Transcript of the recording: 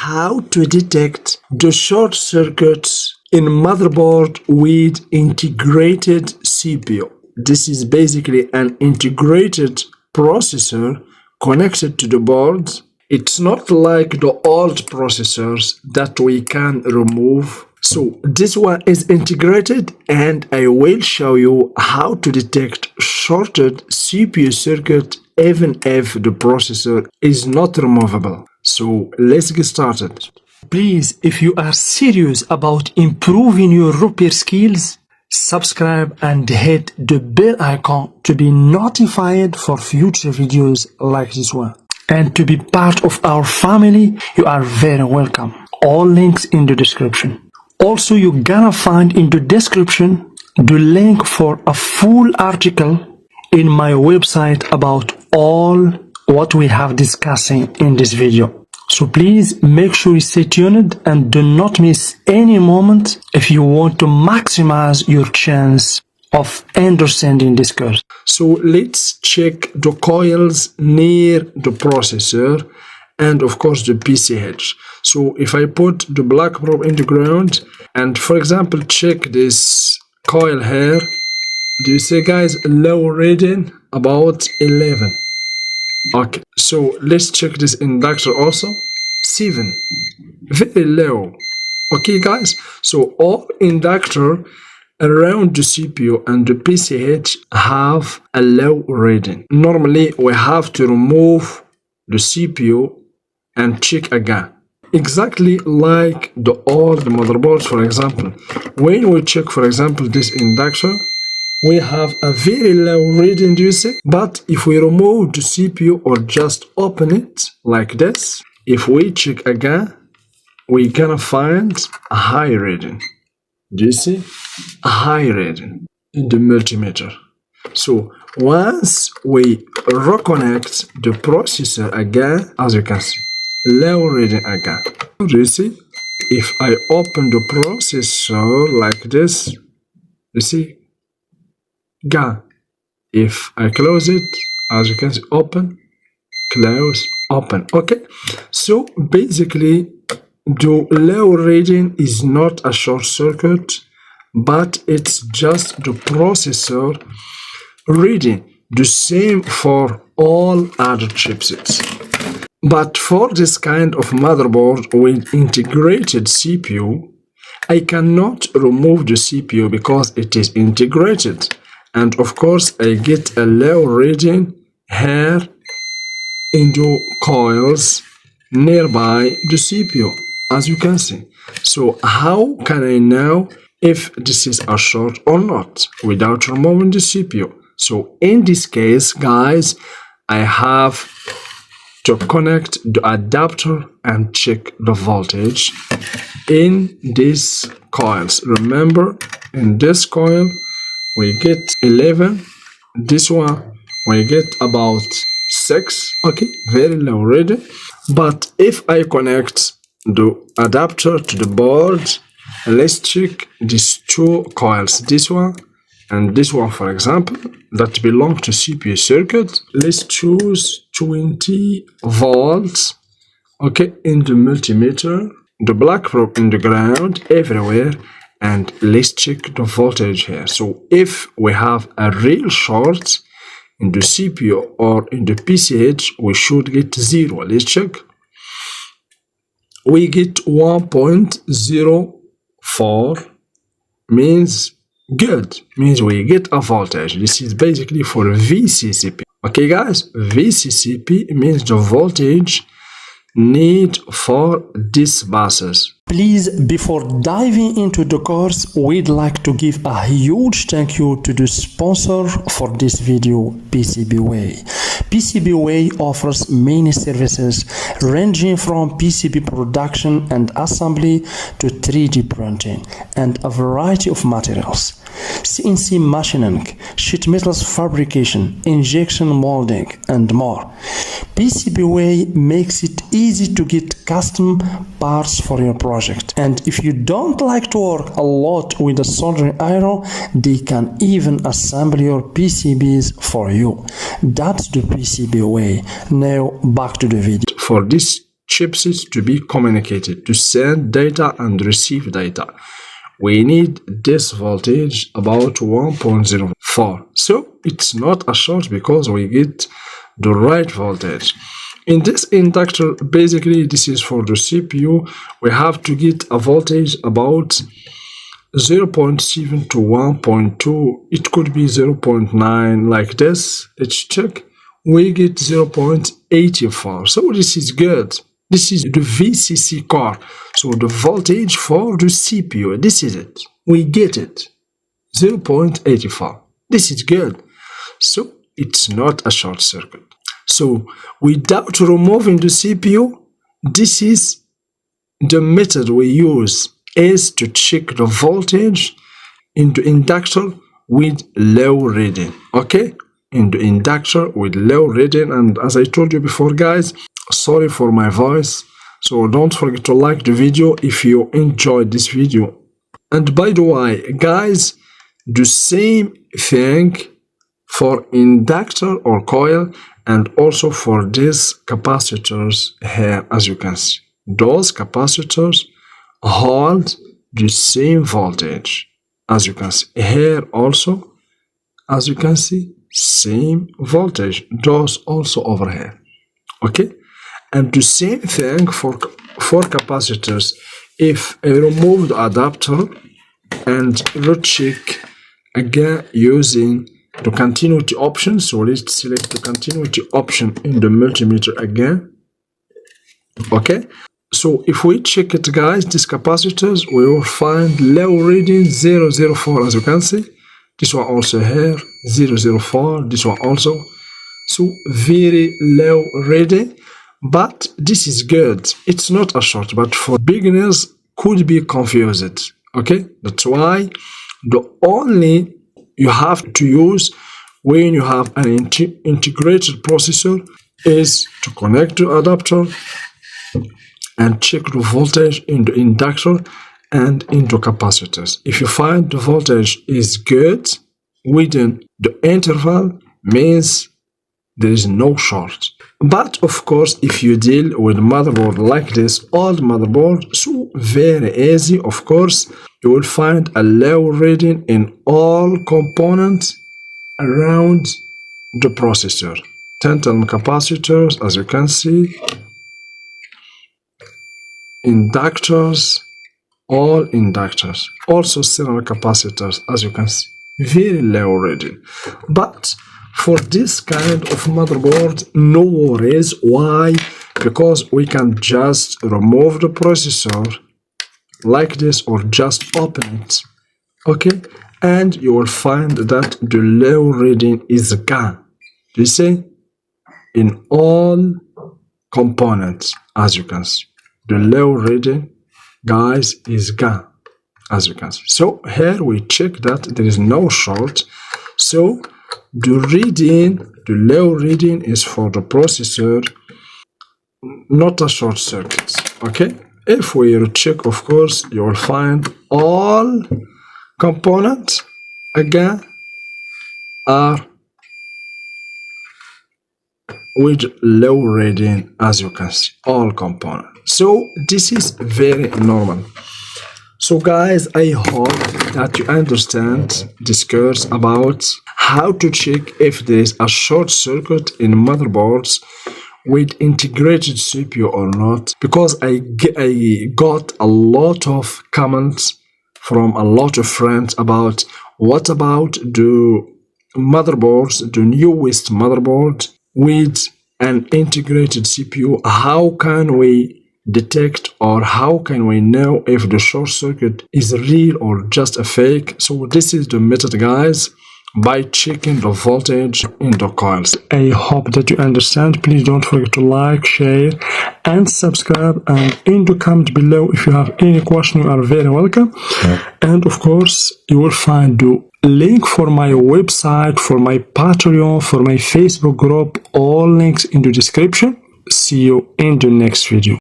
how to detect the short circuits in motherboard with integrated CPU. This is basically an integrated processor connected to the board. It's not like the old processors that we can remove. So this one is integrated, and I will show you how to detect shorted CPU circuit even if the processor is not removable. So let's get started. Please, if you are serious about improving your repair skills, subscribe and hit the bell icon to be notified for future videos like this one. And to be part of our family, you are very welcome. All links in the description. Also, you're gonna find in the description the link for a full article in my website about all what we have discussing in this video. So please make sure you stay tuned and do not miss any moment if you want to maximize your chance of understanding this course. So let's check the coils near the processor and of course the PCH. So if I put the black probe in the ground and for example check this coil here, do you see guys low reading about 11? Okay, so let's check this inductor also, 7, very low. Okay guys, so all inductor around the CPU and the PCH have a low reading. Normally we have to remove the CPU and check again. Exactly like the old motherboards, for example. When we check, for example, this inductor, we have a very low reading, you see? But if we remove the CPU or just open it like this, if we check again, we're gonna find a high reading. Do you see? A high reading in the multimeter. So once we reconnect the processor again, as you can see, low reading again. Do you see? If I open the processor like this, you see? Gone. If I close it, as you can see, open, close, open. Okay, so basically the low reading is not a short circuit, but it's just the processor reading. The same for all other chipsets. But for this kind of motherboard with integrated CPU, I cannot remove the CPU because it is integrated. And of course, I get a low reading here in the coils nearby the CPU, as you can see. So how can I know if this is a short or not without removing the CPU? So in this case, guys, I have to connect the adapter and check the voltage in these coils. Remember, in this coil, we get 11, this one we get about 6, okay, very low reading. But if I connect the adapter to the board, let's check these two coils, this one and this one, for example, that belong to CPU circuit. Let's choose 20 volts, okay, in the multimeter, the black probe in the ground, everywhere. And let's check the voltage here. So if we have a real short in the CPU or in the PCH, we should get 0. Let's check. We get 1.04, means good, means we get a voltage. This is basically for VCCP. Okay guys, VCCP means the voltage need for these buses. Please, before diving into the course, we'd like to give a huge thank you to the sponsor for this video, PCBWay. PCBWay offers many services ranging from PCB production and assembly to 3D printing and a variety of materials. CNC machining, sheet metals fabrication, injection molding, and more. PCBWay makes it easy to get custom parts for your project. And if you don't like to work a lot with a soldering iron, they can even assemble your PCBs for you. That's the PCBWay. Now back to the video. For this chipsets to be communicated, to send data and receive data. We need this voltage about 1.04. So it's not a short because we get the right voltage. In this inductor, basically this is for the CPU. We have to get a voltage about 0.7 to 1.2. It could be 0.9 like this. Let's check. We get 0.84. So this is good. This is the VCC core. So the voltage for the CPU. This is it. We get it. 0.84. This is good. So it's not a short circuit. So without removing the CPU, this is the method we use, is to check the voltage in the inductor with low reading. Okay? In the inductor with low reading. And as I told you before, guys, sorry for my voice. So don't forget to like the video if you enjoyed this video. And by the way, guys, the same thing for inductor or coil, and also for these capacitors here, as you can see. Those capacitors hold the same voltage, as you can see. Here also, as you can see, same voltage. Those also over here. Okay? And the same thing for capacitors. If I remove the adapter and recheck again using the continuity option, so let's select the continuity option in the multimeter again. Okay, so if we check it, guys, these capacitors, we will find low reading 004, as you can see. This one also here 004, this one also. So very low reading, but this is good. It's not a short, but for beginners could be confused. Okay, that's why the only you have to use when you have an integrated processor is to connect the adapter and check the voltage in the inductor and in the capacitors. If you find the voltage is good within the interval, means there is no short. But of course, if you deal with motherboard like this, old motherboard, so very easy, of course, you will find a low reading in all components around the processor. 10 capacitors, as you can see, inductors, all inductors, also serial capacitors, as you can see, very low reading. But for this kind of motherboard, no worries. Why? Because we can just remove the processor like this or just open it. Okay? And you will find that the low reading is gone. You see? In all components, as you can see. The low reading, guys, is gone, as you can see. So here we check that there is no short. So the reading, the low reading is for the processor, not a short circuit. Okay? If we check, of course, you will find all components again are with low reading, as you can see, all components. So this is very normal. So guys, I hope that you understand this course about how to check if there is a short circuit in motherboards with integrated CPU or not, because I got a lot of comments from a lot of friends about what about the motherboards, the newest motherboard with an integrated CPU. How can we detect, or how can we know if the short circuit is real or just a fake? So this is the method, guys, by checking the voltage in the coils. I hope that you understand. Please don't forget to like, share and subscribe, and in the comment below if you have any question, you are very welcome. And of course you will find the link for my website, for my Patreon, for my Facebook group, all links in the description. See you in the next video.